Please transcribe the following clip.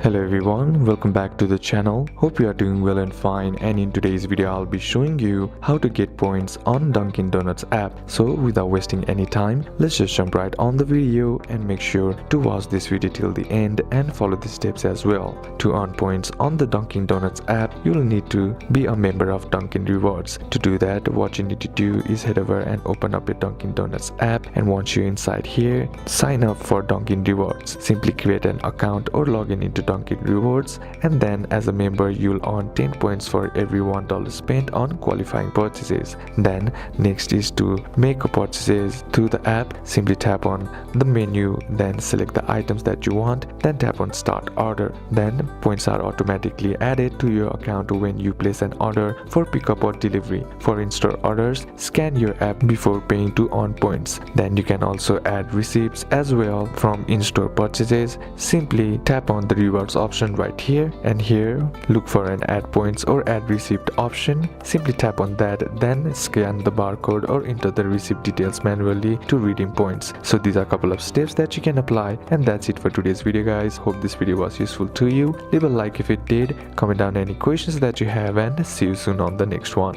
Hello everyone, welcome back to the channel. Hope you are doing well and fine, and in today's video I'll be showing you how to get points on Dunkin Donuts app. So without wasting any time, let's just jump right on the video and make sure to watch this video till the end and follow the steps as well. To earn points on the Dunkin Donuts app, you'll need to be a member of Dunkin Rewards. To do that, what you need to do is head over and open up your Dunkin Donuts app, and once you're inside here, sign up for Dunkin Rewards. Simply create an account or log in into Dunkin Rewards, and then as a member you'll earn 10 points for every $1 spent on qualifying purchases. Then next is to make purchases through the app. Simply tap on the menu, then select the items that you want, then tap on start order. Then points are automatically added to your account when you place an order for pickup or delivery. For in-store orders, scan your app before paying to earn points. Then you can also add receipts as well from in-store purchases. Simply tap on the rewards option right here, and here look for an add points or add receipt option. Simply tap on that, then scan the barcode or enter the receipt details manually to redeem points. So these are a couple of steps that you can apply, and that's it for today's video guys. Hope this video was useful to you. Leave a like if it did, comment down any questions that you have, and see you soon on the next one.